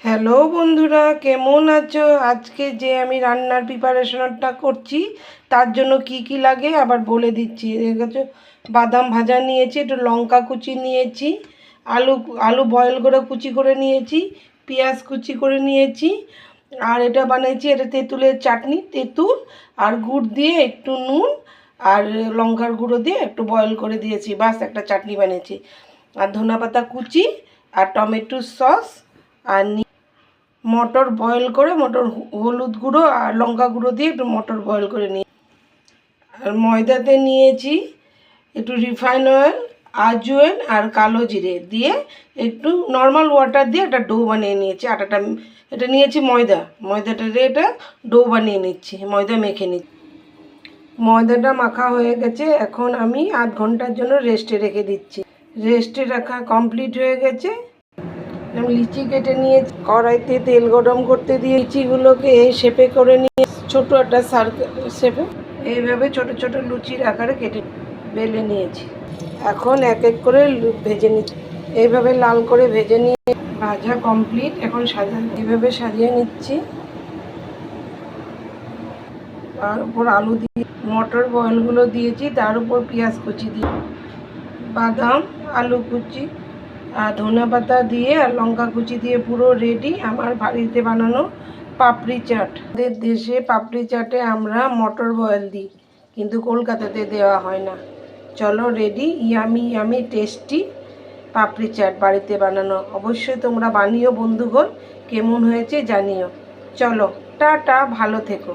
Hello বন্ধুরা, কেমন আছো? আজকে যে আমি রান্নার প্রিপারেশনটা করছি তার জন্য কি কি লাগে আবার বলে দিচ্ছি। দেখেছো, বাদাম ভাজা নিয়েছি, একটু লঙ্কা কুচি নিয়েছি, আলু আলু বয়েল করে কুচি করে নিয়েছি, পেঁয়াজ কুচি করে নিয়েছি, আর এটা বানিয়েছি, এটা তেঁতুলের চাটনি, তেঁতুল আর গুড় দিয়ে একটু নুন আর লঙ্কার গুঁড়ো দিয়ে একটু বয়েল করে দিয়েছি, বাস একটা চাটনি বানিয়েছি। আর ধনেপাতা কুচি আর টমেটো সস আর মটর বয়েল করে, মটর হলুদ গুঁড়ো আর লঙ্কা গুঁড়ো দিয়ে একটু মটর বয়েল করে নিয়ে, আর ময়দাতে নিয়েছি একটু রিফাইন অয়েল, আজওয়াইন আর কালো জিরে দিয়ে একটু নর্মাল ওয়াটার দিয়ে একটা ডো বানিয়ে নিয়েছি। আটাটা এটা নিয়েছি ময়দাটা দিয়ে এটা ডো বানিয়ে নিচ্ছি, ময়দা মেখে নিচ্ছি। ময়দাটা মাখা হয়ে গেছে, এখন আমি আধ ঘন্টার জন্য রেস্টে রেখে দিচ্ছি। রেস্টে রাখা কমপ্লিট হয়ে গেছে। আমি লিচি কেটে নিয়ে কড়াইতে তেল গরম করতে দিয়ে লিচিগুলোকে এই শেপে করে নিয়ে ছোটো একটা সার্কেল শেপে এইভাবে ছোট ছোট লুচির আকারে কেটে বেলে নিয়েছি। এখন এক এক করে ভেজে নিচ্ছি, এইভাবে লাল করে ভেজে নিয়ে ভাজা কমপ্লিট। এখন এইভাবে সাজিয়ে নিচ্ছি। তার উপর আলু দিয়ে মটর বয়েলগুলো দিয়েছি, তার উপর পেঁয়াজ কুচি দিয়ে বাদাম আলু কুচি আর ধনেপাতা দিয়ে আর লঙ্কা কুচি দিয়ে পুরো রেডি আমার বাড়িতে বানানো পাপড়ি চাট। আমাদের দেশে পাপড়ি চাটে আমরা মটর বয়েল দিই, কিন্তু কলকাতাতে দেওয়া হয় না। চলো, রেডি ইয়ামি ইয়ামি টেস্টি পাপড়ি চাট বাড়িতে বানানো। অবশ্যই তোমরা বানিও বন্ধুগণ, কেমন হয়েছে জানিও। চলো, টাটা, ভালো থেকো।